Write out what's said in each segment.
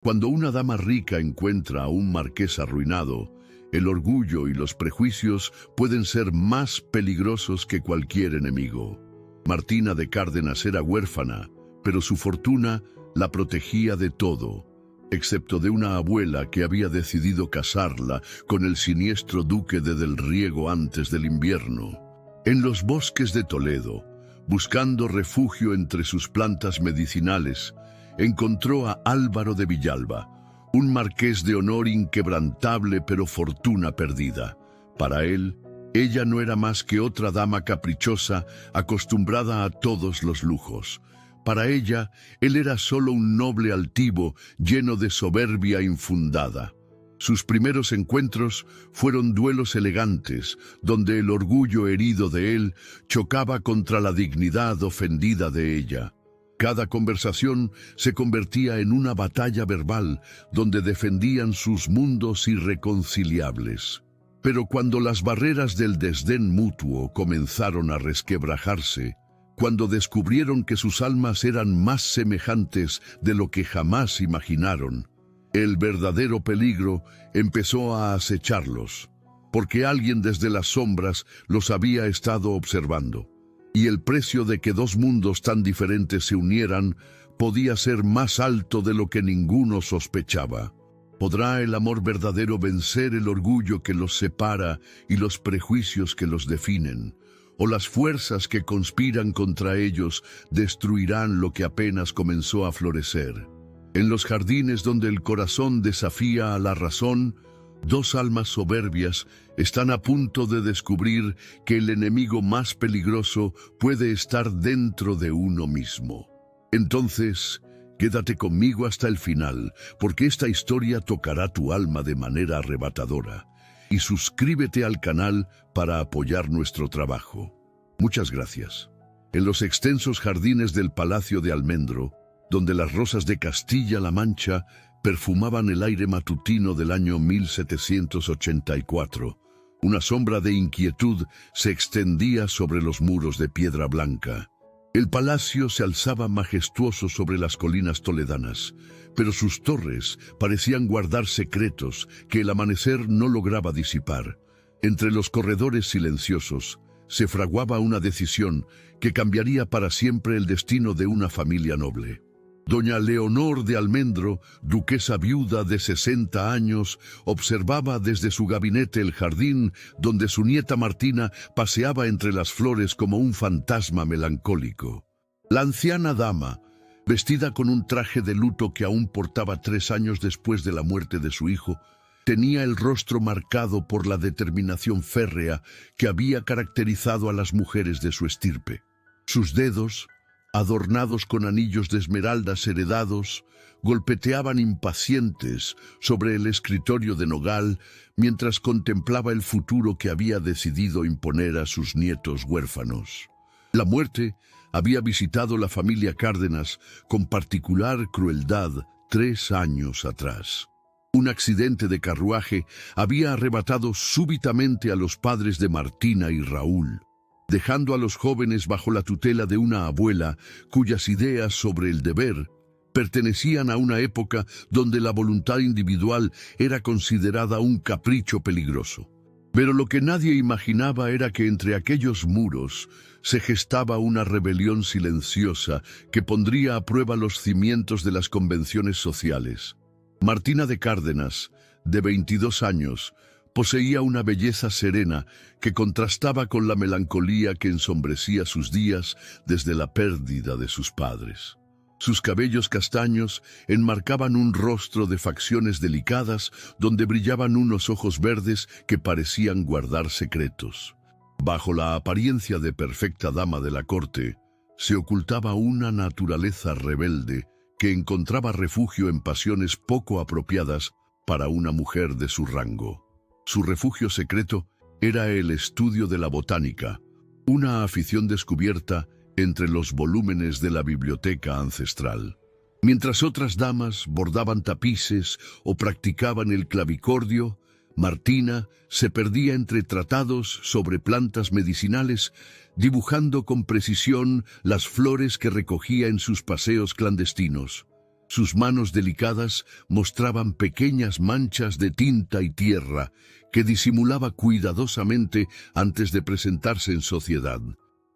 Cuando una dama rica encuentra a un marqués arruinado, el orgullo y los prejuicios pueden ser más peligrosos que cualquier enemigo. Martina de Cárdenas era huérfana, pero su fortuna la protegía de todo, excepto de una abuela que había decidido casarla con el siniestro duque de Del Riego antes del invierno. En los bosques de Toledo, buscando refugio entre sus plantas medicinales, encontró a Álvaro de Villalba, un marqués de honor inquebrantable pero fortuna perdida. Para él, ella no era más que otra dama caprichosa acostumbrada a todos los lujos. Para ella, él era solo un noble altivo lleno de soberbia infundada. Sus primeros encuentros fueron duelos elegantes, donde el orgullo herido de él chocaba contra la dignidad ofendida de ella. Cada conversación se convertía en una batalla verbal, donde defendían sus mundos irreconciliables. Pero cuando las barreras del desdén mutuo comenzaron a resquebrajarse, cuando descubrieron que sus almas eran más semejantes de lo que jamás imaginaron, el verdadero peligro empezó a acecharlos, porque alguien desde las sombras los había estado observando, y el precio de que dos mundos tan diferentes se unieran podía ser más alto de lo que ninguno sospechaba. ¿Podrá el amor verdadero vencer el orgullo que los separa y los prejuicios que los definen? ¿O las fuerzas que conspiran contra ellos destruirán lo que apenas comenzó a florecer? En los jardines donde el corazón desafía a la razón, dos almas soberbias están a punto de descubrir que el enemigo más peligroso puede estar dentro de uno mismo. Entonces, quédate conmigo hasta el final, porque esta historia tocará tu alma de manera arrebatadora. Y suscríbete al canal para apoyar nuestro trabajo. Muchas gracias. En los extensos jardines del Palacio de Almendro, donde las rosas de Castilla-La Mancha perfumaban el aire matutino del año 1784, una sombra de inquietud se extendía sobre los muros de piedra blanca. El palacio se alzaba majestuoso sobre las colinas toledanas, pero sus torres parecían guardar secretos que el amanecer no lograba disipar. Entre los corredores silenciosos se fraguaba una decisión que cambiaría para siempre el destino de una familia noble. Doña Leonor de Almendro, duquesa viuda de 60 años, observaba desde su gabinete el jardín donde su nieta Martina paseaba entre las flores como un fantasma melancólico. La anciana dama, vestida con un traje de luto que aún portaba 3 años después de la muerte de su hijo, tenía el rostro marcado por la determinación férrea que había caracterizado a las mujeres de su estirpe. Sus dedos, adornados con anillos de esmeraldas heredados, golpeteaban impacientes sobre el escritorio de nogal mientras contemplaba el futuro que había decidido imponer a sus nietos huérfanos. La muerte había visitado la familia Cárdenas con particular crueldad 3 años atrás. Un accidente de carruaje había arrebatado súbitamente a los padres de Martina y Raúl, dejando a los jóvenes bajo la tutela de una abuela cuyas ideas sobre el deber pertenecían a una época donde la voluntad individual era considerada un capricho peligroso. Pero lo que nadie imaginaba era que entre aquellos muros se gestaba una rebelión silenciosa que pondría a prueba los cimientos de las convenciones sociales. Martina de Cárdenas, de 22 años, poseía una belleza serena que contrastaba con la melancolía que ensombrecía sus días desde la pérdida de sus padres. Sus cabellos castaños enmarcaban un rostro de facciones delicadas donde brillaban unos ojos verdes que parecían guardar secretos. Bajo la apariencia de perfecta dama de la corte, se ocultaba una naturaleza rebelde que encontraba refugio en pasiones poco apropiadas para una mujer de su rango. Su refugio secreto era el estudio de la botánica, una afición descubierta entre los volúmenes de la biblioteca ancestral. Mientras otras damas bordaban tapices o practicaban el clavicordio, Martina se perdía entre tratados sobre plantas medicinales, dibujando con precisión las flores que recogía en sus paseos clandestinos. Sus manos delicadas mostraban pequeñas manchas de tinta y tierra que disimulaba cuidadosamente antes de presentarse en sociedad.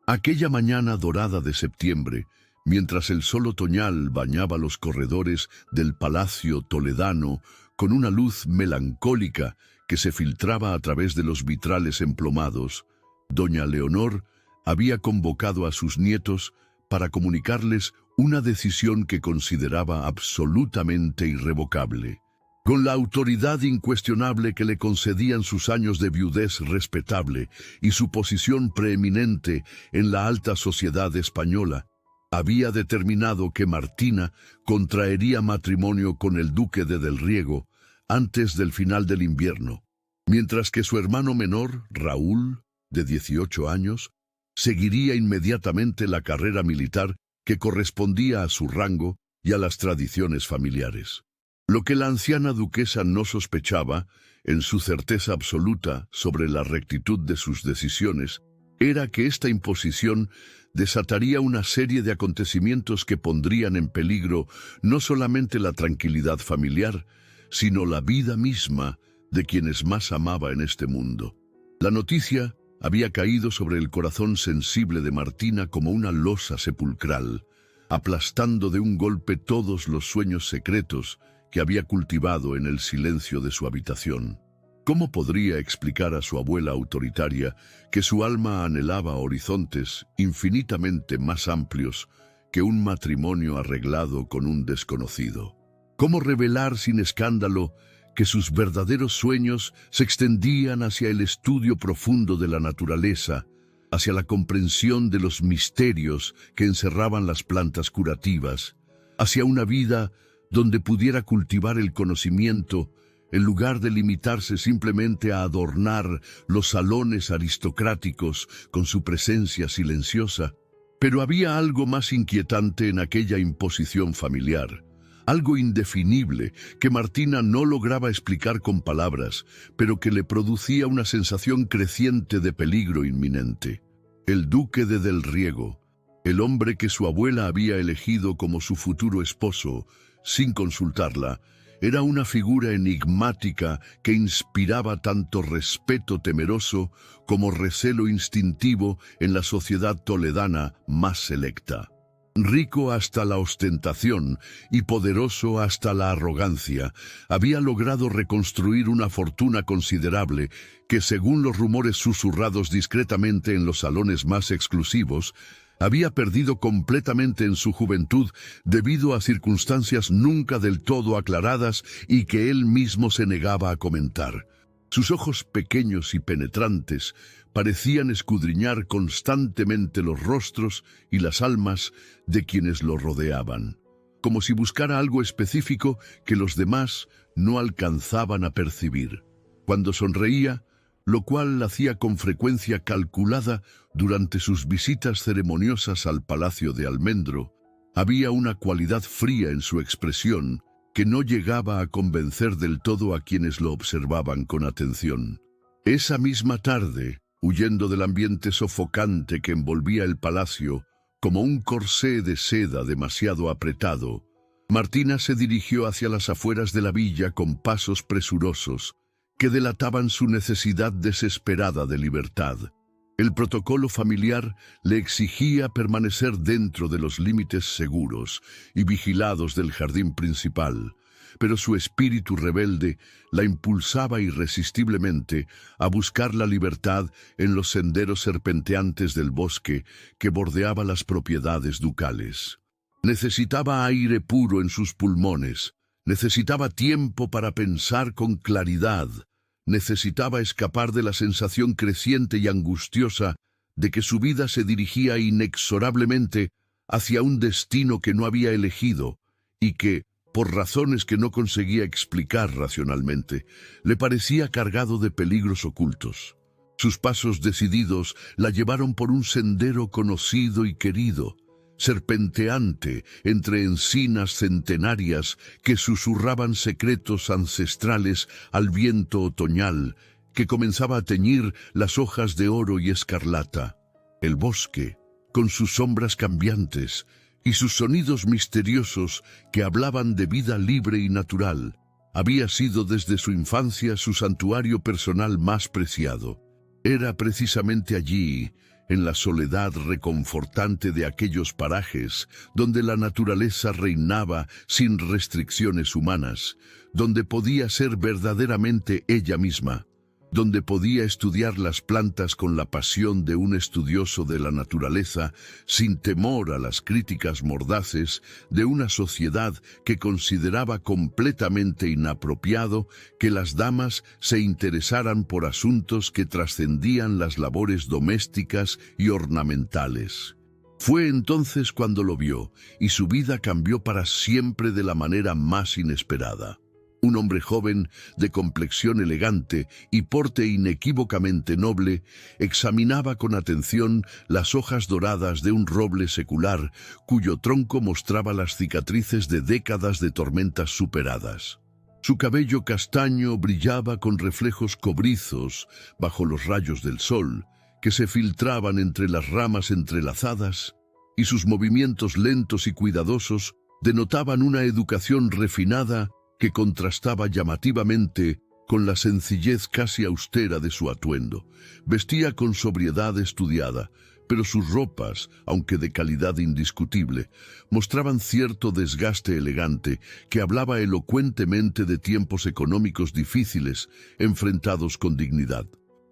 Aquella mañana dorada de septiembre, mientras el sol otoñal bañaba los corredores del palacio toledano con una luz melancólica que se filtraba a través de los vitrales emplomados, doña Leonor había convocado a sus nietos para comunicarles una decisión que consideraba absolutamente irrevocable. Con la autoridad incuestionable que le concedían sus años de viudez respetable y su posición preeminente en la alta sociedad española, había determinado que Martina contraería matrimonio con el duque de Del Riego antes del final del invierno, mientras que su hermano menor, Raúl, de 18 años, seguiría inmediatamente la carrera militar que correspondía a su rango y a las tradiciones familiares. Lo que la anciana duquesa no sospechaba, en su certeza absoluta sobre la rectitud de sus decisiones, era que esta imposición desataría una serie de acontecimientos que pondrían en peligro no solamente la tranquilidad familiar, sino la vida misma de quienes más amaba en este mundo. La noticia había caído sobre el corazón sensible de Martina como una losa sepulcral, aplastando de un golpe todos los sueños secretos que había cultivado en el silencio de su habitación. ¿Cómo podría explicar a su abuela autoritaria que su alma anhelaba horizontes infinitamente más amplios que un matrimonio arreglado con un desconocido? ¿Cómo revelar sin escándalo que sus verdaderos sueños se extendían hacia el estudio profundo de la naturaleza, hacia la comprensión de los misterios que encerraban las plantas curativas, hacia una vida donde pudiera cultivar el conocimiento en lugar de limitarse simplemente a adornar los salones aristocráticos con su presencia silenciosa? Pero había algo más inquietante en aquella imposición familiar, algo indefinible que Martina no lograba explicar con palabras, pero que le producía una sensación creciente de peligro inminente. El duque de Del Riego, el hombre que su abuela había elegido como su futuro esposo, sin consultarla, era una figura enigmática que inspiraba tanto respeto temeroso como recelo instintivo en la sociedad toledana más selecta. Rico hasta la ostentación y poderoso hasta la arrogancia, había logrado reconstruir una fortuna considerable que, según los rumores susurrados discretamente en los salones más exclusivos, había perdido completamente en su juventud debido a circunstancias nunca del todo aclaradas y que él mismo se negaba a comentar. Sus ojos pequeños y penetrantes parecían escudriñar constantemente los rostros y las almas de quienes lo rodeaban, como si buscara algo específico que los demás no alcanzaban a percibir. Cuando sonreía, lo cual hacía con frecuencia calculada durante sus visitas ceremoniosas al Palacio de Almendro, había una cualidad fría en su expresión que no llegaba a convencer del todo a quienes lo observaban con atención. Esa misma tarde, huyendo del ambiente sofocante que envolvía el palacio, como un corsé de seda demasiado apretado, Martina se dirigió hacia las afueras de la villa con pasos presurosos que delataban su necesidad desesperada de libertad. El protocolo familiar le exigía permanecer dentro de los límites seguros y vigilados del jardín principal, pero su espíritu rebelde la impulsaba irresistiblemente a buscar la libertad en los senderos serpenteantes del bosque que bordeaba las propiedades ducales. Necesitaba aire puro en sus pulmones, necesitaba tiempo para pensar con claridad, necesitaba escapar de la sensación creciente y angustiosa de que su vida se dirigía inexorablemente hacia un destino que no había elegido y que, por razones que no conseguía explicar racionalmente, le parecía cargado de peligros ocultos. Sus pasos decididos la llevaron por un sendero conocido y querido, serpenteante entre encinas centenarias que susurraban secretos ancestrales al viento otoñal que comenzaba a teñir las hojas de oro y escarlata. El bosque, con sus sombras cambiantes, y sus sonidos misteriosos que hablaban de vida libre y natural. Había sido desde su infancia su santuario personal más preciado. Era precisamente allí, en la soledad reconfortante de aquellos parajes, donde la naturaleza reinaba sin restricciones humanas, donde podía ser verdaderamente ella misma, donde podía estudiar las plantas con la pasión de un estudioso de la naturaleza, sin temor a las críticas mordaces de una sociedad que consideraba completamente inapropiado que las damas se interesaran por asuntos que trascendían las labores domésticas y ornamentales. Fue entonces cuando lo vio, y su vida cambió para siempre de la manera más inesperada. Un hombre joven, de complexión elegante y porte inequívocamente noble, examinaba con atención las hojas doradas de un roble secular, cuyo tronco mostraba las cicatrices de décadas de tormentas superadas. Su cabello castaño brillaba con reflejos cobrizos bajo los rayos del sol, que se filtraban entre las ramas entrelazadas, y sus movimientos lentos y cuidadosos denotaban una educación refinada que contrastaba llamativamente con la sencillez casi austera de su atuendo. Vestía con sobriedad estudiada, pero sus ropas, aunque de calidad indiscutible, mostraban cierto desgaste elegante que hablaba elocuentemente de tiempos económicos difíciles enfrentados con dignidad.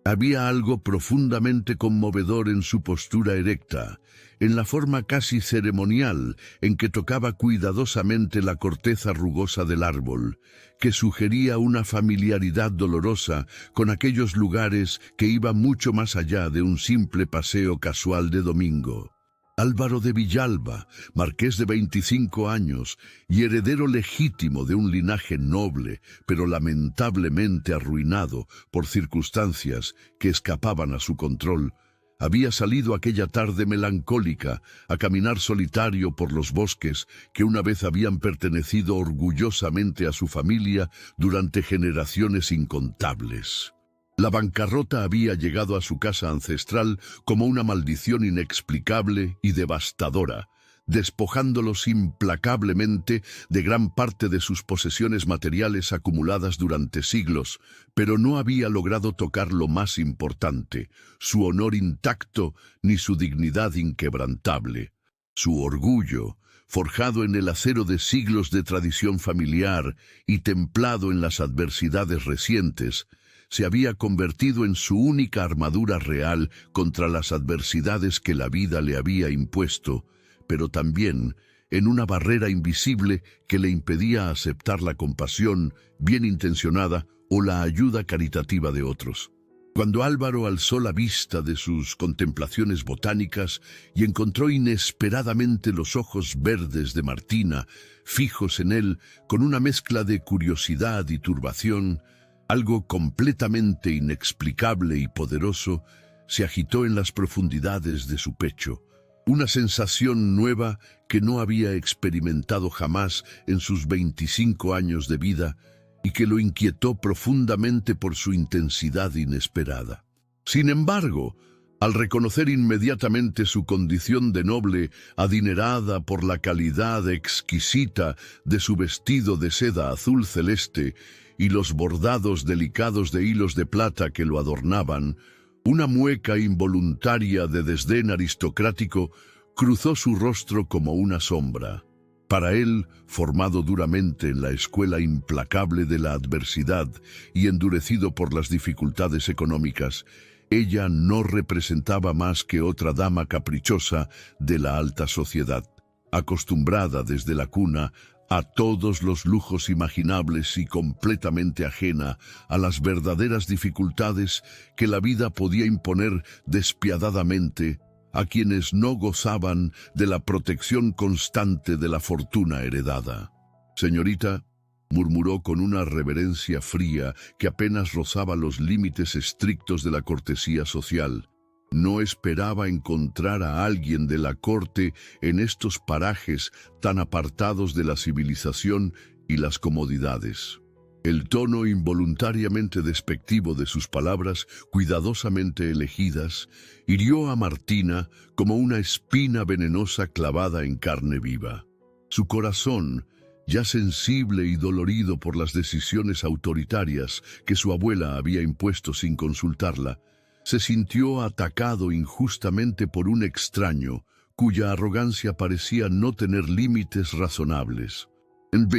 Había algo profundamente conmovedor en su postura erecta, en la forma casi ceremonial en que tocaba cuidadosamente la corteza rugosa del árbol, que sugería una familiaridad dolorosa con aquellos lugares que iba mucho más allá de un simple paseo casual de domingo. Álvaro de Villalba, marqués de 25 años y heredero legítimo de un linaje noble, pero lamentablemente arruinado por circunstancias que escapaban a su control, había salido aquella tarde melancólica a caminar solitario por los bosques que una vez habían pertenecido orgullosamente a su familia durante generaciones incontables. La bancarrota había llegado a su casa ancestral como una maldición inexplicable y devastadora, despojándolos implacablemente de gran parte de sus posesiones materiales acumuladas durante siglos, pero no había logrado tocar lo más importante, su honor intacto ni su dignidad inquebrantable. Su orgullo, forjado en el acero de siglos de tradición familiar y templado en las adversidades recientes, se había convertido en su única armadura real contra las adversidades que la vida le había impuesto, pero también en una barrera invisible que le impedía aceptar la compasión bien intencionada o la ayuda caritativa de otros. Cuando Álvaro alzó la vista de sus contemplaciones botánicas y encontró inesperadamente los ojos verdes de Martina fijos en él con una mezcla de curiosidad y turbación, algo completamente inexplicable y poderoso se agitó en las profundidades de su pecho, una sensación nueva que no había experimentado jamás en sus 25 años de vida y que lo inquietó profundamente por su intensidad inesperada. Sin embargo, al reconocer inmediatamente su condición de noble, adinerada por la calidad exquisita de su vestido de seda azul celeste y los bordados delicados de hilos de plata que lo adornaban, una mueca involuntaria de desdén aristocrático cruzó su rostro como una sombra. Para él, formado duramente en la escuela implacable de la adversidad y endurecido por las dificultades económicas, ella no representaba más que otra dama caprichosa de la alta sociedad, acostumbrada desde la cuna a todos los lujos imaginables y completamente ajena a las verdaderas dificultades que la vida podía imponer despiadadamente a quienes no gozaban de la protección constante de la fortuna heredada. «Señorita», murmuró con una reverencia fría que apenas rozaba los límites estrictos de la cortesía social, «no esperaba encontrar a alguien de la corte en estos parajes tan apartados de la civilización y las comodidades». El tono involuntariamente despectivo de sus palabras, cuidadosamente elegidas, hirió a Martina como una espina venenosa clavada en carne viva. Su corazón, ya sensible y dolorido por las decisiones autoritarias que su abuela había impuesto sin consultarla, se sintió atacado injustamente por un extraño cuya arrogancia parecía no tener límites razonables.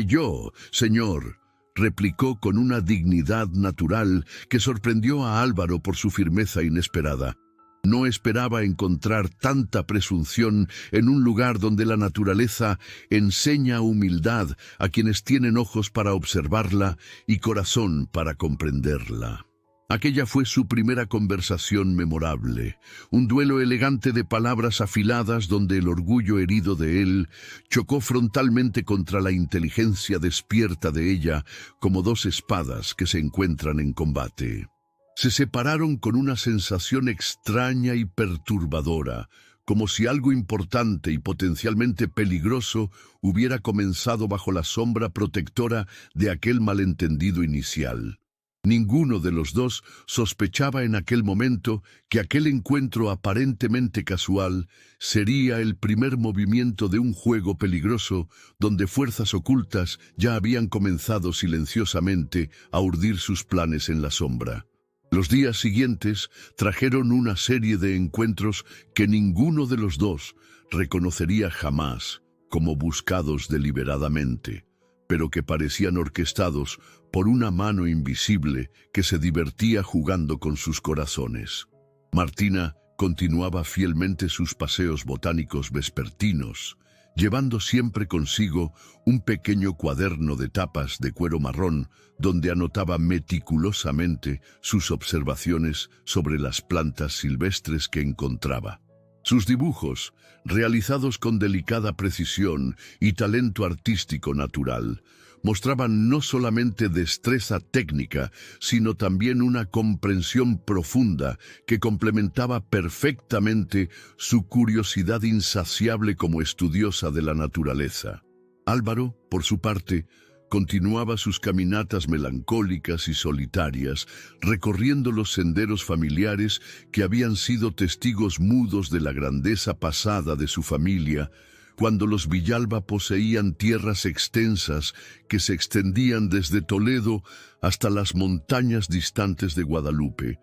«Yo, señor», replicó con una dignidad natural que sorprendió a Álvaro por su firmeza inesperada. No esperaba encontrar tanta presunción en un lugar donde la naturaleza enseña humildad a quienes tienen ojos para observarla y corazón para comprenderla. Aquella fue su primera conversación memorable, un duelo elegante de palabras afiladas donde el orgullo herido de él chocó frontalmente contra la inteligencia despierta de ella como dos espadas que se encuentran en combate. Se separaron con una sensación extraña y perturbadora, como si algo importante y potencialmente peligroso hubiera comenzado bajo la sombra protectora de aquel malentendido inicial. Ninguno de los dos sospechaba en aquel momento que aquel encuentro aparentemente casual sería el primer movimiento de un juego peligroso donde fuerzas ocultas ya habían comenzado silenciosamente a urdir sus planes en la sombra. Los días siguientes trajeron una serie de encuentros que ninguno de los dos reconocería jamás como buscados deliberadamente, pero que parecían orquestados por una mano invisible que se divertía jugando con sus corazones. Martina continuaba fielmente sus paseos botánicos vespertinos, llevando siempre consigo un pequeño cuaderno de tapas de cuero marrón donde anotaba meticulosamente sus observaciones sobre las plantas silvestres que encontraba. Sus dibujos, realizados con delicada precisión y talento artístico natural, mostraban no solamente destreza técnica, sino también una comprensión profunda que complementaba perfectamente su curiosidad insaciable como estudiosa de la naturaleza. Álvaro, por su parte, continuaba sus caminatas melancólicas y solitarias, recorriendo los senderos familiares que habían sido testigos mudos de la grandeza pasada de su familia, cuando los Villalba poseían tierras extensas que se extendían desde Toledo hasta las montañas distantes de Guadalupe.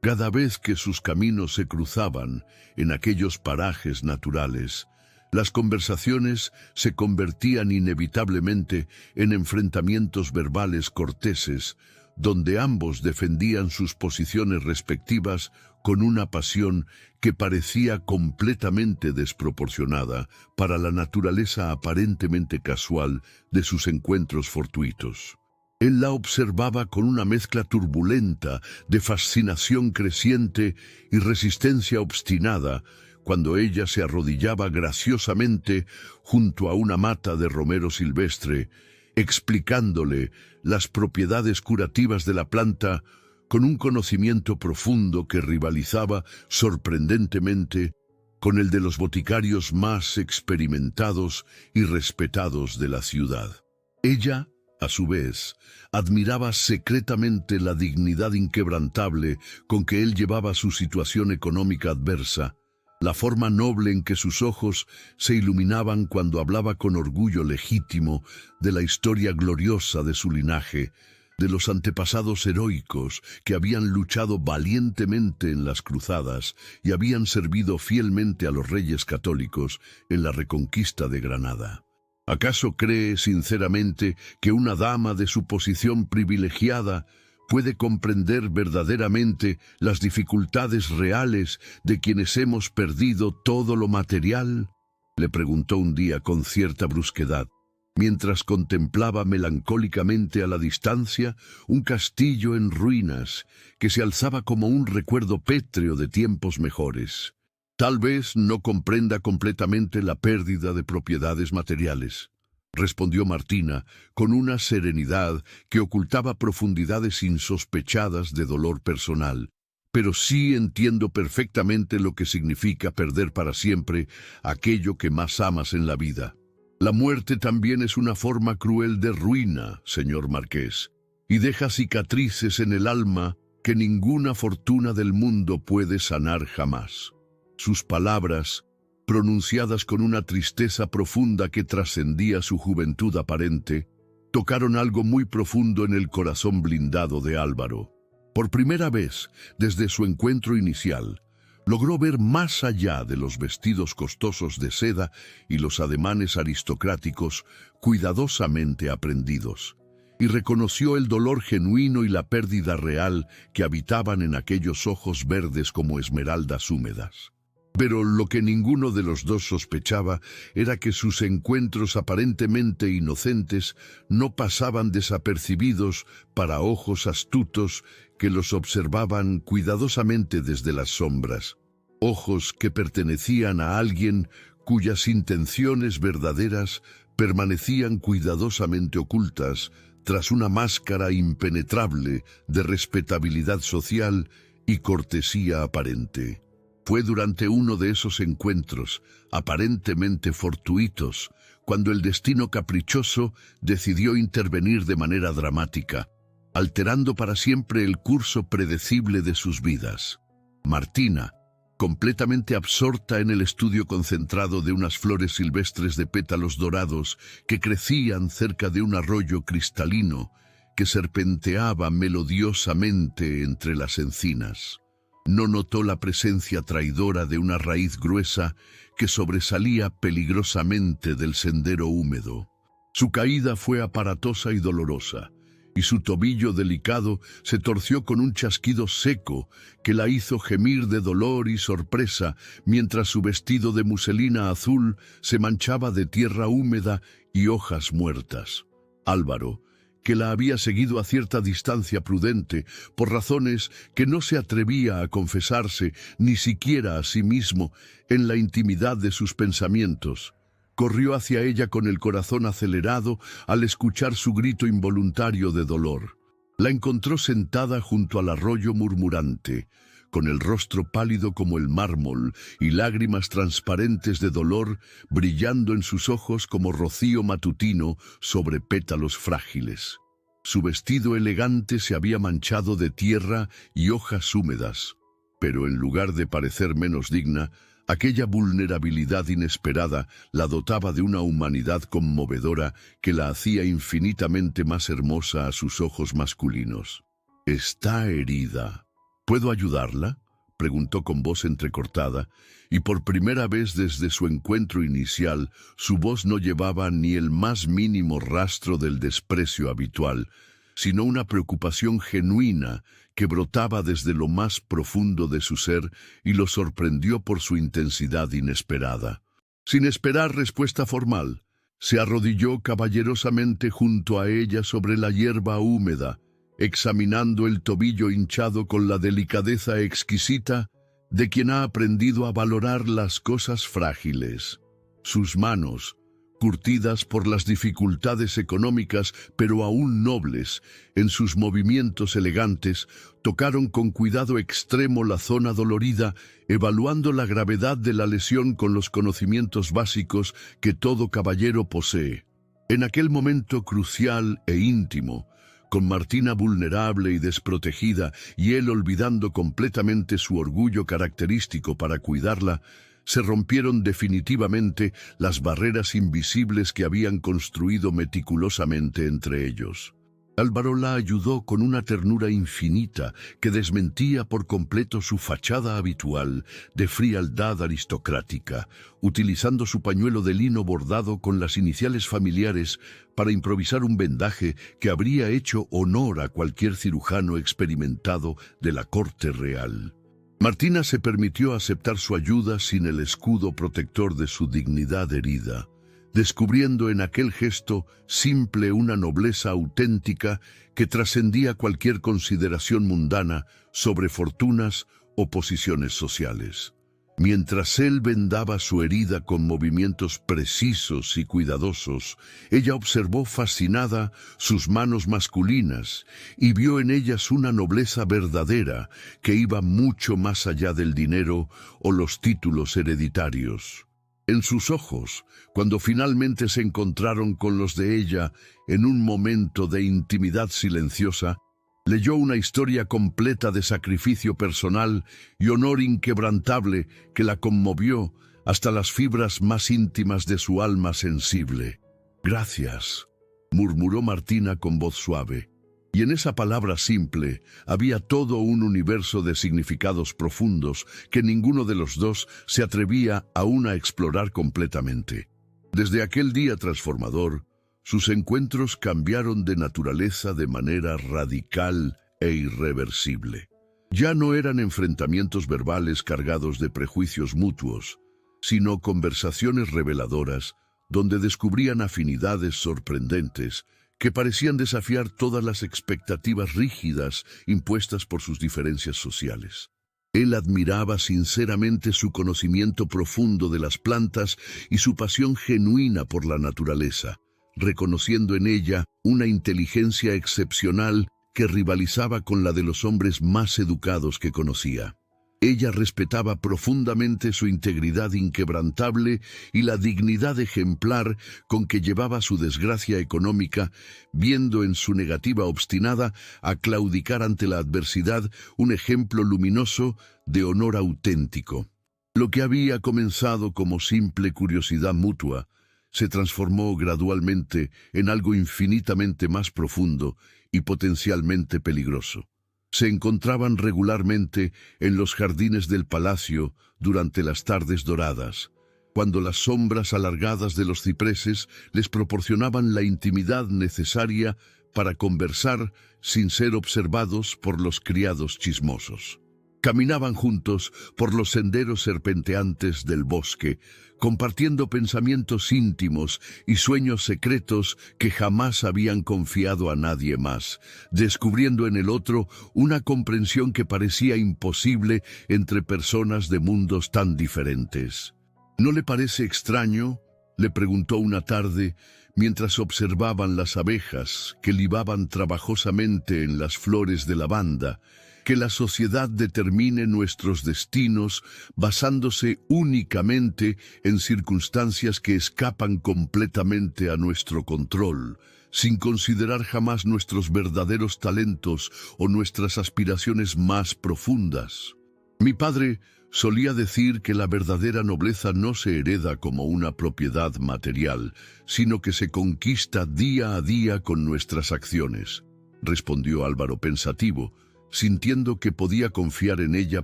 Cada vez que sus caminos se cruzaban en aquellos parajes naturales, las conversaciones se convertían inevitablemente en enfrentamientos verbales corteses, donde ambos defendían sus posiciones respectivas con una pasión que parecía completamente desproporcionada para la naturaleza aparentemente casual de sus encuentros fortuitos. Él la observaba con una mezcla turbulenta de fascinación creciente y resistencia obstinada, cuando ella se arrodillaba graciosamente junto a una mata de romero silvestre, explicándole las propiedades curativas de la planta con un conocimiento profundo que rivalizaba sorprendentemente con el de los boticarios más experimentados y respetados de la ciudad. Ella, a su vez, admiraba secretamente la dignidad inquebrantable con que él llevaba su situación económica adversa, la forma noble en que sus ojos se iluminaban cuando hablaba con orgullo legítimo de la historia gloriosa de su linaje, de los antepasados heroicos que habían luchado valientemente en las cruzadas y habían servido fielmente a los reyes católicos en la reconquista de Granada. ¿Acaso cree sinceramente que una dama de su posición privilegiada puede comprender verdaderamente las dificultades reales de quienes hemos perdido todo lo material? Le preguntó un día con cierta brusquedad, mientras contemplaba melancólicamente a la distancia un castillo en ruinas que se alzaba como un recuerdo pétreo de tiempos mejores. Tal vez no comprenda completamente la pérdida de propiedades materiales, respondió Martina con una serenidad que ocultaba profundidades insospechadas de dolor personal. Pero sí entiendo perfectamente lo que significa perder para siempre aquello que más amas en la vida. La muerte también es una forma cruel de ruina, señor Marqués. y deja cicatrices en el alma que ninguna fortuna del mundo puede sanar jamás. Sus palabras, pronunciadas con una tristeza profunda que trascendía su juventud aparente, tocaron algo muy profundo en el corazón blindado de Álvaro. Por primera vez, desde su encuentro inicial, logró ver más allá de los vestidos costosos de seda y los ademanes aristocráticos cuidadosamente aprendidos, y reconoció el dolor genuino y la pérdida real que habitaban en aquellos ojos verdes como esmeraldas húmedas. Pero lo que ninguno de los dos sospechaba era que sus encuentros aparentemente inocentes no pasaban desapercibidos para ojos astutos que los observaban cuidadosamente desde las sombras. Ojos que pertenecían a alguien cuyas intenciones verdaderas permanecían cuidadosamente ocultas tras una máscara impenetrable de respetabilidad social y cortesía aparente. Fue durante uno de esos encuentros, aparentemente fortuitos, cuando el destino caprichoso decidió intervenir de manera dramática, alterando para siempre el curso predecible de sus vidas. Martina, completamente absorta en el estudio concentrado de unas flores silvestres de pétalos dorados que crecían cerca de un arroyo cristalino que serpenteaba melodiosamente entre las encinas, no notó la presencia traidora de una raíz gruesa que sobresalía peligrosamente del sendero húmedo. Su caída fue aparatosa y dolorosa, y su tobillo delicado se torció con un chasquido seco que la hizo gemir de dolor y sorpresa mientras su vestido de muselina azul se manchaba de tierra húmeda y hojas muertas. Álvaro, que la había seguido a cierta distancia prudente, por razones que no se atrevía a confesarse ni siquiera a sí mismo en la intimidad de sus pensamientos, corrió hacia ella con el corazón acelerado al escuchar su grito involuntario de dolor. La encontró sentada junto al arroyo murmurante, con el rostro pálido como el mármol y lágrimas transparentes de dolor brillando en sus ojos como rocío matutino sobre pétalos frágiles. Su vestido elegante se había manchado de tierra y hojas húmedas, pero en lugar de parecer menos digna, aquella vulnerabilidad inesperada la dotaba de una humanidad conmovedora que la hacía infinitamente más hermosa a sus ojos masculinos. «Está herida. ¿Puedo ayudarla?», preguntó con voz entrecortada, y por primera vez desde su encuentro inicial, su voz no llevaba ni el más mínimo rastro del desprecio habitual, sino una preocupación genuina que brotaba desde lo más profundo de su ser y lo sorprendió por su intensidad inesperada. Sin esperar respuesta formal, se arrodilló caballerosamente junto a ella sobre la hierba húmeda, examinando el tobillo hinchado con la delicadeza exquisita de quien ha aprendido a valorar las cosas frágiles. Sus manos, curtidas por las dificultades económicas, pero aún nobles, en sus movimientos elegantes, tocaron con cuidado extremo la zona dolorida, evaluando la gravedad de la lesión con los conocimientos básicos que todo caballero posee. En aquel momento crucial e íntimo, con Martina vulnerable y desprotegida, y él olvidando completamente su orgullo característico para cuidarla, se rompieron definitivamente las barreras invisibles que habían construido meticulosamente entre ellos. Álvaro la ayudó con una ternura infinita que desmentía por completo su fachada habitual de frialdad aristocrática, utilizando su pañuelo de lino bordado con las iniciales familiares para improvisar un vendaje que habría hecho honor a cualquier cirujano experimentado de la corte real. Martina se permitió aceptar su ayuda sin el escudo protector de su dignidad herida, descubriendo en aquel gesto simple una nobleza auténtica que trascendía cualquier consideración mundana sobre fortunas o posiciones sociales. Mientras él vendaba su herida con movimientos precisos y cuidadosos, ella observó fascinada sus manos masculinas y vio en ellas una nobleza verdadera que iba mucho más allá del dinero o los títulos hereditarios. En sus ojos, cuando finalmente se encontraron con los de ella en un momento de intimidad silenciosa, leyó una historia completa de sacrificio personal y honor inquebrantable que la conmovió hasta las fibras más íntimas de su alma sensible. «Gracias», murmuró Martina con voz suave, y en esa palabra simple había todo un universo de significados profundos que ninguno de los dos se atrevía aún a explorar completamente. Desde aquel día transformador, sus encuentros cambiaron de naturaleza de manera radical e irreversible. Ya no eran enfrentamientos verbales cargados de prejuicios mutuos, sino conversaciones reveladoras donde descubrían afinidades sorprendentes que parecían desafiar todas las expectativas rígidas impuestas por sus diferencias sociales. Él admiraba sinceramente su conocimiento profundo de las plantas y su pasión genuina por la naturaleza, reconociendo en ella una inteligencia excepcional que rivalizaba con la de los hombres más educados que conocía. Ella respetaba profundamente su integridad inquebrantable y la dignidad ejemplar con que llevaba su desgracia económica, viendo en su negativa obstinada a claudicar ante la adversidad un ejemplo luminoso de honor auténtico. Lo que había comenzado como simple curiosidad mutua se transformó gradualmente en algo infinitamente más profundo y potencialmente peligroso. Se encontraban regularmente en los jardines del palacio durante las tardes doradas, cuando las sombras alargadas de los cipreses les proporcionaban la intimidad necesaria para conversar sin ser observados por los criados chismosos. Caminaban juntos por los senderos serpenteantes del bosque, compartiendo pensamientos íntimos y sueños secretos que jamás habían confiado a nadie más, descubriendo en el otro una comprensión que parecía imposible entre personas de mundos tan diferentes. «¿No le parece extraño?», le preguntó una tarde, mientras observaban las abejas que libaban trabajosamente en las flores de lavanda, «que la sociedad determine nuestros destinos basándose únicamente en circunstancias que escapan completamente a nuestro control, sin considerar jamás nuestros verdaderos talentos o nuestras aspiraciones más profundas? Mi padre solía decir que la verdadera nobleza no se hereda como una propiedad material, sino que se conquista día a día con nuestras acciones», respondió Álvaro pensativo, sintiendo que podía confiar en ella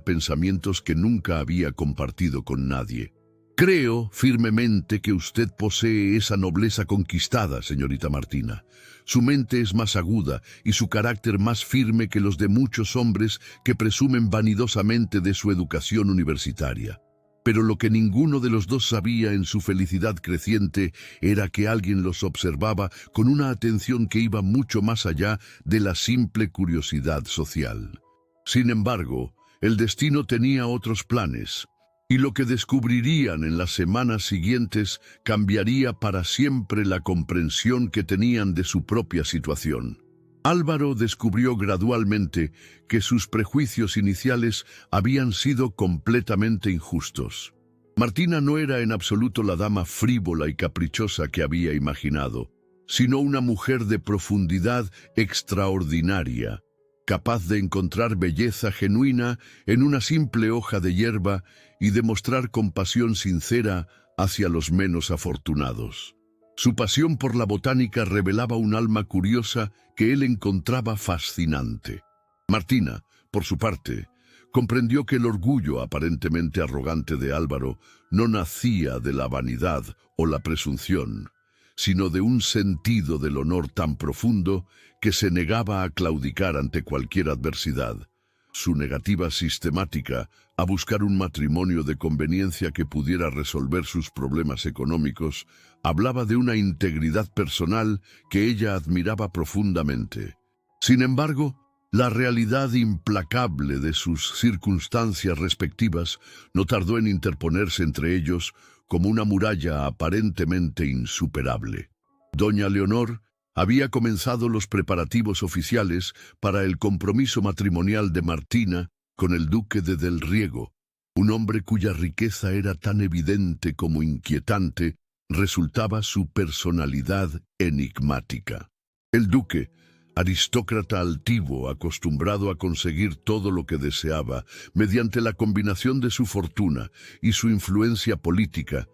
pensamientos que nunca había compartido con nadie. «Creo firmemente que usted posee esa nobleza conquistada, señorita Martina. Su mente es más aguda y su carácter más firme que los de muchos hombres que presumen vanidosamente de su educación universitaria. Pero lo que ninguno de los dos sabía en su felicidad creciente era que alguien los observaba con una atención que iba mucho más allá de la simple curiosidad social. Sin embargo, el destino tenía otros planes, y lo que descubrirían en las semanas siguientes cambiaría para siempre la comprensión que tenían de su propia situación. Álvaro descubrió gradualmente que sus prejuicios iniciales habían sido completamente injustos. Martina no era en absoluto la dama frívola y caprichosa que había imaginado, sino una mujer de profundidad extraordinaria, capaz de encontrar belleza genuina en una simple hoja de hierba y demostrar compasión sincera hacia los menos afortunados. Su pasión por la botánica revelaba un alma curiosa que él encontraba fascinante. Martina, por su parte, comprendió que el orgullo aparentemente arrogante de Álvaro no nacía de la vanidad o la presunción, sino de un sentido del honor tan profundo que se negaba a claudicar ante cualquier adversidad. Su negativa sistemática a buscar un matrimonio de conveniencia que pudiera resolver sus problemas económicos hablaba de una integridad personal que ella admiraba profundamente. Sin embargo, la realidad implacable de sus circunstancias respectivas no tardó en interponerse entre ellos como una muralla aparentemente insuperable. Doña Leonor había comenzado los preparativos oficiales para el compromiso matrimonial de Martina con el duque de Del Riego, Un hombre cuya riqueza era tan evidente como inquietante, resultaba su personalidad enigmática. El duque, aristócrata altivo, acostumbrado a conseguir todo lo que deseaba, mediante la combinación de su fortuna y su influencia política,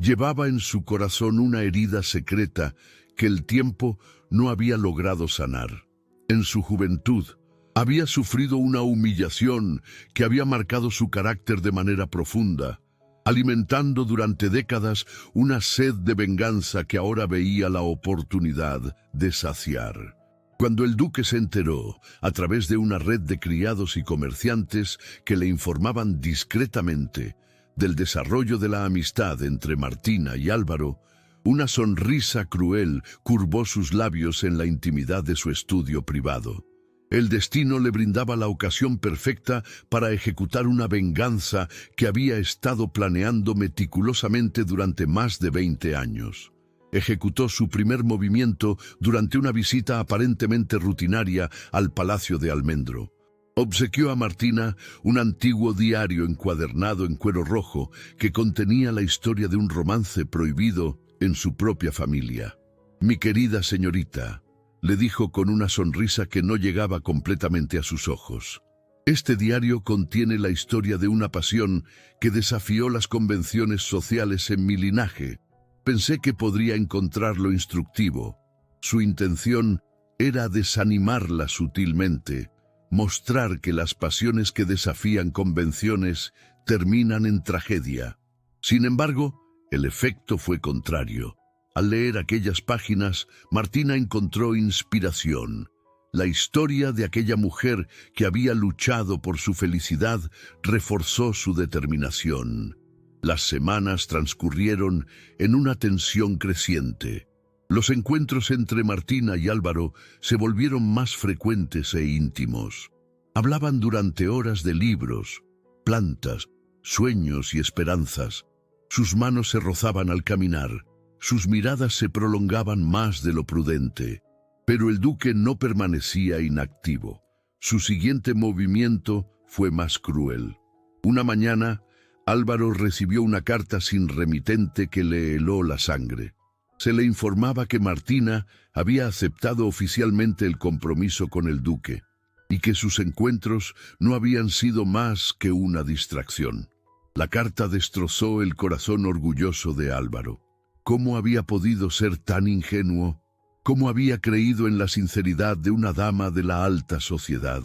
llevaba en su corazón una herida secreta que el tiempo no había logrado sanar. En su juventud, había sufrido una humillación que había marcado su carácter de manera profunda, alimentando durante décadas una sed de venganza que ahora veía la oportunidad de saciar. Cuando el duque se enteró, a través de una red de criados y comerciantes que le informaban discretamente del desarrollo de la amistad entre Martina y Álvaro, una sonrisa cruel curvó sus labios en la intimidad de su estudio privado. El destino le brindaba la ocasión perfecta para ejecutar una venganza que había estado planeando meticulosamente durante más de 20 años. Ejecutó su primer movimiento durante una visita aparentemente rutinaria al Palacio de Almendro. Obsequió a Martina un antiguo diario encuadernado en cuero rojo que contenía la historia de un romance prohibido en su propia familia. «Mi querida señorita», le dijo con una sonrisa que no llegaba completamente a sus ojos. «Este diario contiene la historia de una pasión que desafió las convenciones sociales en mi linaje. Pensé que podría encontrarlo instructivo. Su intención era desanimarla sutilmente, mostrar que las pasiones que desafían convenciones terminan en tragedia. Sin embargo, el efecto fue contrario. Al leer aquellas páginas, Martina encontró inspiración. La historia de aquella mujer que había luchado por su felicidad reforzó su determinación. Las semanas transcurrieron en una tensión creciente. Los encuentros entre Martina y Álvaro se volvieron más frecuentes e íntimos. Hablaban durante horas de libros, plantas, sueños y esperanzas. Sus manos se rozaban al caminar. Sus miradas se prolongaban más de lo prudente, pero el duque no permanecía inactivo. Su siguiente movimiento fue más cruel. Una mañana, Álvaro recibió una carta sin remitente que le heló la sangre. Se le informaba que Martina había aceptado oficialmente el compromiso con el duque y que sus encuentros no habían sido más que una distracción. La carta destrozó el corazón orgulloso de Álvaro. ¿Cómo había podido ser tan ingenuo? ¿Cómo había creído en la sinceridad de una dama de la alta sociedad?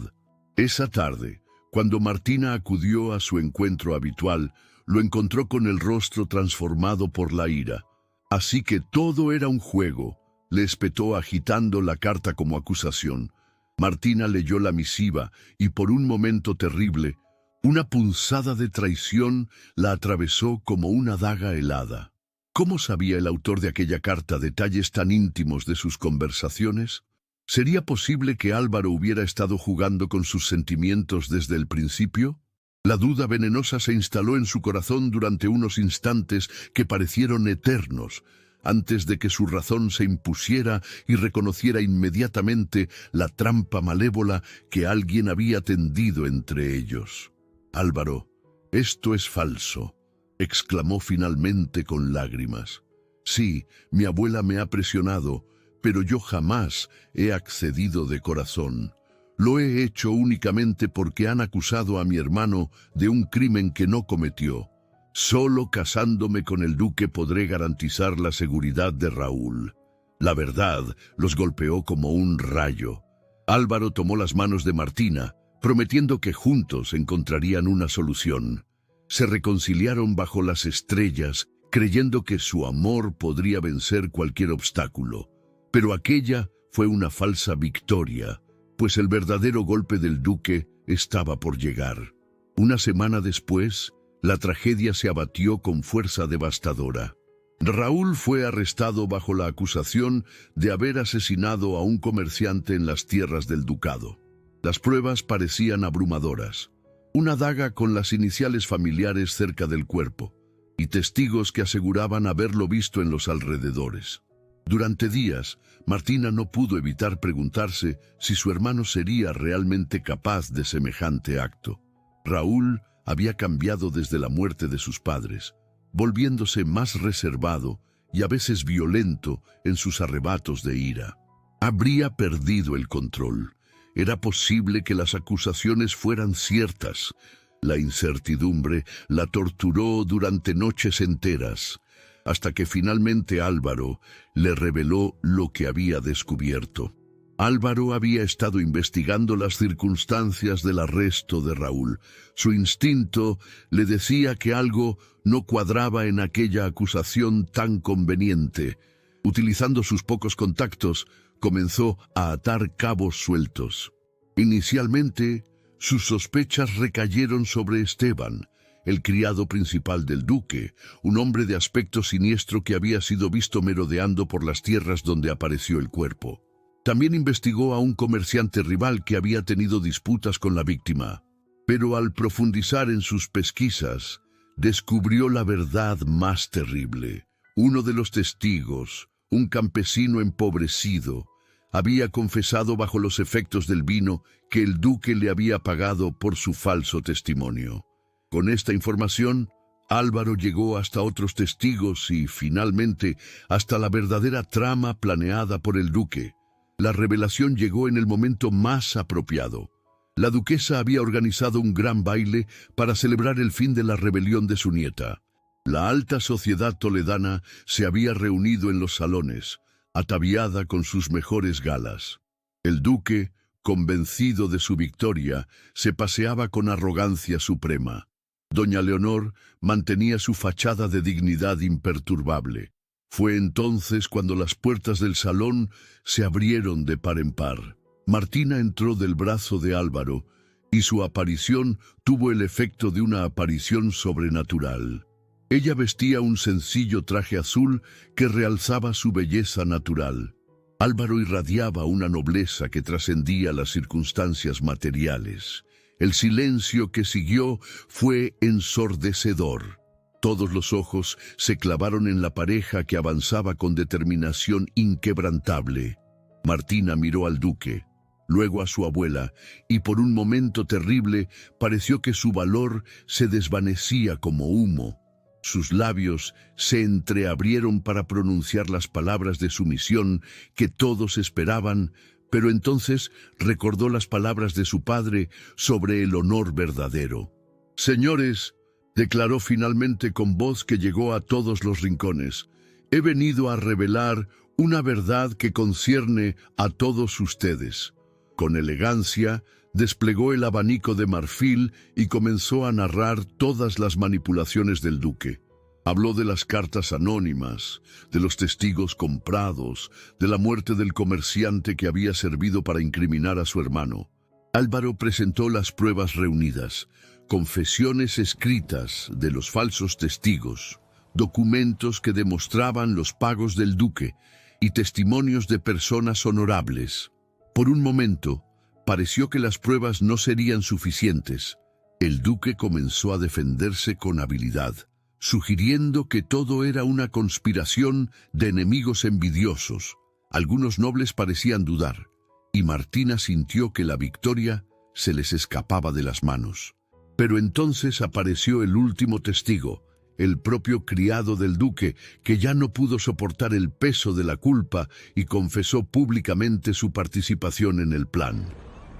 Esa tarde, cuando Martina acudió a su encuentro habitual, lo encontró con el rostro transformado por la ira. Así que todo era un juego, le espetó agitando la carta como acusación. Martina leyó la misiva y por un momento terrible, una punzada de traición la atravesó como una daga helada. ¿Cómo sabía el autor de aquella carta detalles tan íntimos de sus conversaciones? ¿Sería posible que Álvaro hubiera estado jugando con sus sentimientos desde el principio? La duda venenosa se instaló en su corazón durante unos instantes que parecieron eternos, antes de que su razón se impusiera y reconociera inmediatamente la trampa malévola que alguien había tendido entre ellos. «Álvaro, esto es falso», exclamó finalmente con lágrimas. «Sí, mi abuela me ha presionado, pero yo jamás he accedido de corazón. Lo he hecho únicamente porque han acusado a mi hermano de un crimen que no cometió. Solo casándome con el duque podré garantizar la seguridad de Raúl». La verdad los golpeó como un rayo. Álvaro tomó las manos de Martina, prometiendo que juntos encontrarían una solución. Se reconciliaron bajo las estrellas, creyendo que su amor podría vencer cualquier obstáculo. Pero aquella fue una falsa victoria, pues el verdadero golpe del duque estaba por llegar. Una semana después, la tragedia se abatió con fuerza devastadora. Raúl fue arrestado bajo la acusación de haber asesinado a un comerciante en las tierras del ducado. Las pruebas parecían abrumadoras. Una daga con las iniciales familiares cerca del cuerpo, y testigos que aseguraban haberlo visto en los alrededores. Durante días, Martina no pudo evitar preguntarse si su hermano sería realmente capaz de semejante acto. Raúl había cambiado desde la muerte de sus padres, volviéndose más reservado y a veces violento en sus arrebatos de ira. Habría perdido el control. Era posible que las acusaciones fueran ciertas. La incertidumbre la torturó durante noches enteras, hasta que finalmente Álvaro le reveló lo que había descubierto. Álvaro había estado investigando las circunstancias del arresto de Raúl. Su instinto le decía que algo no cuadraba en aquella acusación tan conveniente. Utilizando sus pocos contactos, comenzó a atar cabos sueltos. Inicialmente, sus sospechas recayeron sobre Esteban, el criado principal del duque, un hombre de aspecto siniestro que había sido visto merodeando por las tierras donde apareció el cuerpo. También investigó a un comerciante rival que había tenido disputas con la víctima. Pero al profundizar en sus pesquisas, descubrió la verdad más terrible. Uno de los testigos, un campesino empobrecido, había confesado bajo los efectos del vino que el duque le había pagado por su falso testimonio. Con esta información, Álvaro llegó hasta otros testigos y, finalmente, hasta la verdadera trama planeada por el duque. La revelación llegó en el momento más apropiado. La duquesa había organizado un gran baile para celebrar el fin de la rebelión de su nieta. La alta sociedad toledana se había reunido en los salones, ataviada con sus mejores galas. El duque, convencido de su victoria, se paseaba con arrogancia suprema. Doña Leonor mantenía su fachada de dignidad imperturbable. Fue entonces cuando las puertas del salón se abrieron de par en par. Martina entró del brazo de Álvaro y su aparición tuvo el efecto de una aparición sobrenatural. Ella vestía un sencillo traje azul que realzaba su belleza natural. Álvaro irradiaba una nobleza que trascendía las circunstancias materiales. El silencio que siguió fue ensordecedor. Todos los ojos se clavaron en la pareja que avanzaba con determinación inquebrantable. Martina miró al duque, luego a su abuela, y por un momento terrible pareció que su valor se desvanecía como humo. Sus labios se entreabrieron para pronunciar las palabras de sumisión que todos esperaban, pero entonces recordó las palabras de su padre sobre el honor verdadero. «Señores», declaró finalmente con voz que llegó a todos los rincones, «he venido a revelar una verdad que concierne a todos ustedes». Con elegancia, desplegó el abanico de marfil y comenzó a narrar todas las manipulaciones del duque. Habló de las cartas anónimas, de los testigos comprados, de la muerte del comerciante que había servido para incriminar a su hermano. Álvaro presentó las pruebas reunidas, confesiones escritas de los falsos testigos, documentos que demostraban los pagos del duque y testimonios de personas honorables. Por un momento, pareció que las pruebas no serían suficientes. El duque comenzó a defenderse con habilidad, sugiriendo que todo era una conspiración de enemigos envidiosos. Algunos nobles parecían dudar, y Martina sintió que la victoria se les escapaba de las manos. Pero entonces apareció el último testigo, el propio criado del duque, que ya no pudo soportar el peso de la culpa y confesó públicamente su participación en el plan.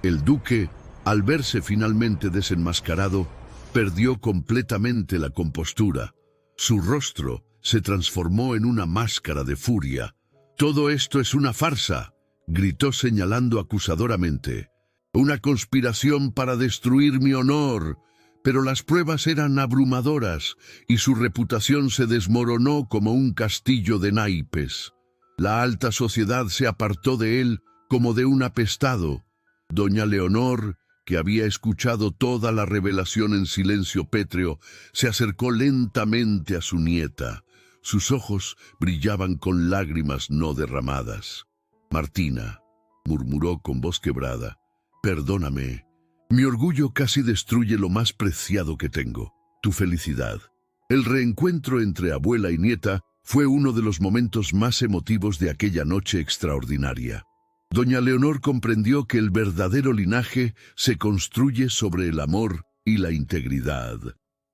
El duque, al verse finalmente desenmascarado, perdió completamente la compostura. Su rostro se transformó en una máscara de furia. «Todo esto es una farsa», gritó señalando acusadoramente. «Una conspiración para destruir mi honor». Pero las pruebas eran abrumadoras y su reputación se desmoronó como un castillo de naipes. La alta sociedad se apartó de él como de un apestado. Doña Leonor, que había escuchado toda la revelación en silencio pétreo, se acercó lentamente a su nieta. Sus ojos brillaban con lágrimas no derramadas. «Martina», murmuró con voz quebrada, «perdóname. Mi orgullo casi destruye lo más preciado que tengo, tu felicidad». El reencuentro entre abuela y nieta fue uno de los momentos más emotivos de aquella noche extraordinaria. Doña Leonor comprendió que el verdadero linaje se construye sobre el amor y la integridad.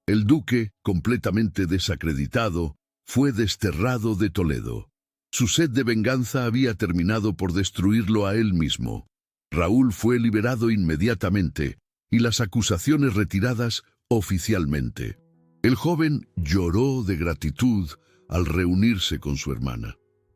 El duque, completamente desacreditado, fue desterrado de Toledo. Su sed de venganza había terminado por destruirlo a él mismo. Raúl fue liberado inmediatamente y las acusaciones retiradas oficialmente. El joven lloró de gratitud al reunirse con su hermana.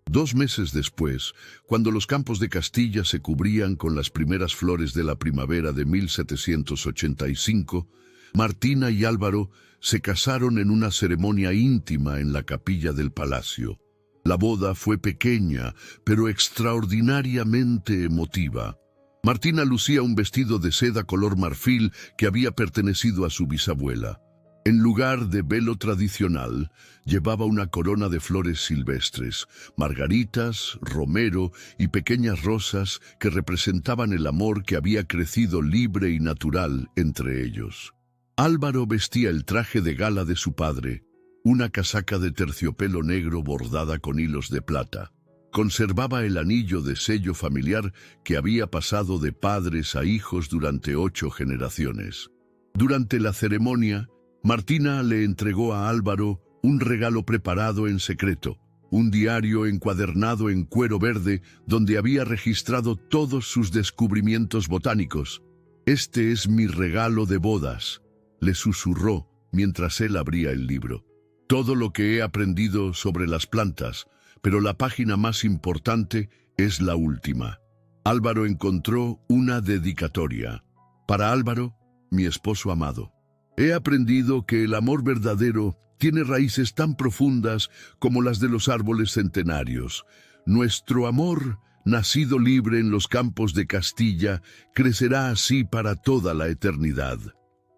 2 meses después, cuando los campos de Castilla se cubrían con las primeras flores de la primavera de 1785, Martina y Álvaro se casaron en una ceremonia íntima en la capilla del palacio. La boda fue pequeña, pero extraordinariamente emotiva. Martina lucía un vestido de seda color marfil que había pertenecido a su bisabuela. En lugar de velo tradicional, llevaba una corona de flores silvestres, margaritas, romero y pequeñas rosas que representaban el amor que había crecido libre y natural entre ellos. Álvaro vestía el traje de gala de su padre, una casaca de terciopelo negro bordada con hilos de plata. Conservaba el anillo de sello familiar que había pasado de padres a hijos durante 8 generaciones. Durante la ceremonia, Martina le entregó a Álvaro un regalo preparado en secreto, un diario encuadernado en cuero verde donde había registrado todos sus descubrimientos botánicos. «Este es mi regalo de bodas», le susurró mientras él abría el libro. «Todo lo que he aprendido sobre las plantas, pero la página más importante es la última». Álvaro encontró una dedicatoria. «Para Álvaro, mi esposo amado. He aprendido que el amor verdadero tiene raíces tan profundas como las de los árboles centenarios. Nuestro amor, nacido libre en los campos de Castilla, crecerá así para toda la eternidad».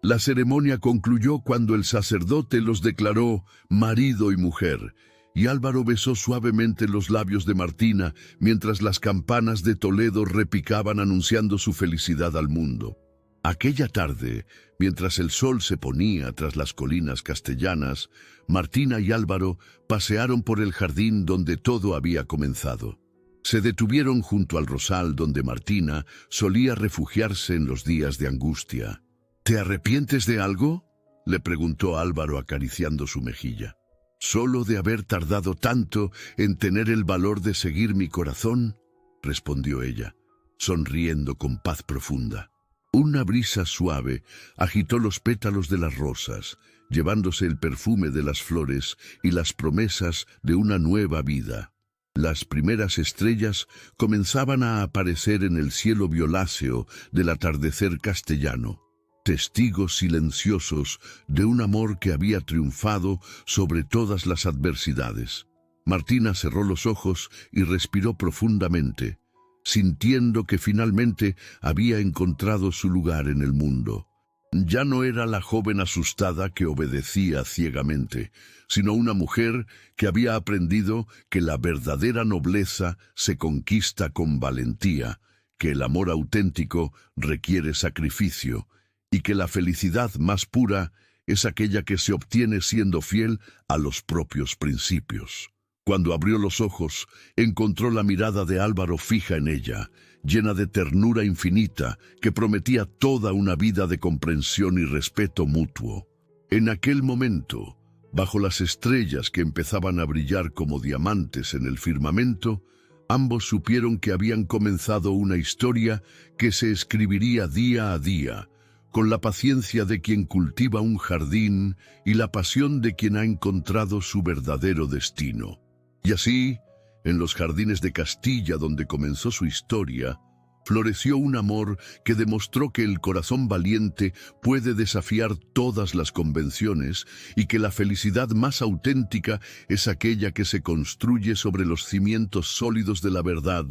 La ceremonia concluyó cuando el sacerdote los declaró marido y mujer, y Álvaro besó suavemente los labios de Martina mientras las campanas de Toledo repicaban anunciando su felicidad al mundo. Aquella tarde, mientras el sol se ponía tras las colinas castellanas, Martina y Álvaro pasearon por el jardín donde todo había comenzado. Se detuvieron junto al rosal donde Martina solía refugiarse en los días de angustia. «¿Te arrepientes de algo?», le preguntó Álvaro acariciando su mejilla. «¿Solo de haber tardado tanto en tener el valor de seguir mi corazón?», respondió ella, sonriendo con paz profunda. Una brisa suave agitó los pétalos de las rosas, llevándose el perfume de las flores y las promesas de una nueva vida. Las primeras estrellas comenzaban a aparecer en el cielo violáceo del atardecer castellano, testigos silenciosos de un amor que había triunfado sobre todas las adversidades. Martina cerró los ojos y respiró profundamente, sintiendo que finalmente había encontrado su lugar en el mundo. Ya no era la joven asustada que obedecía ciegamente, sino una mujer que había aprendido que la verdadera nobleza se conquista con valentía, que el amor auténtico requiere sacrificio, y que la felicidad más pura es aquella que se obtiene siendo fiel a los propios principios. Cuando abrió los ojos, encontró la mirada de Álvaro fija en ella, llena de ternura infinita que prometía toda una vida de comprensión y respeto mutuo. En aquel momento, bajo las estrellas que empezaban a brillar como diamantes en el firmamento, ambos supieron que habían comenzado una historia que se escribiría día a día, con la paciencia de quien cultiva un jardín y la pasión de quien ha encontrado su verdadero destino. Y así, en los jardines de Castilla donde comenzó su historia, floreció un amor que demostró que el corazón valiente puede desafiar todas las convenciones y que la felicidad más auténtica es aquella que se construye sobre los cimientos sólidos de la verdad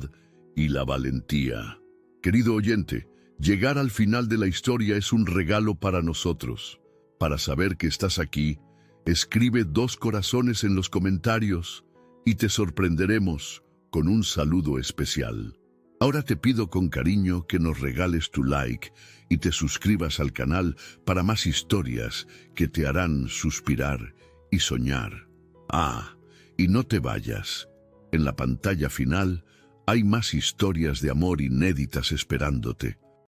y la valentía. Querido oyente, llegar al final de la historia es un regalo para nosotros. Para saber que estás aquí, escribe 2 corazones en los comentarios y te sorprenderemos con un saludo especial. Ahora te pido con cariño que nos regales tu like y te suscribas al canal para más historias que te harán suspirar y soñar. Y no te vayas. En la pantalla final hay más historias de amor inéditas esperándote.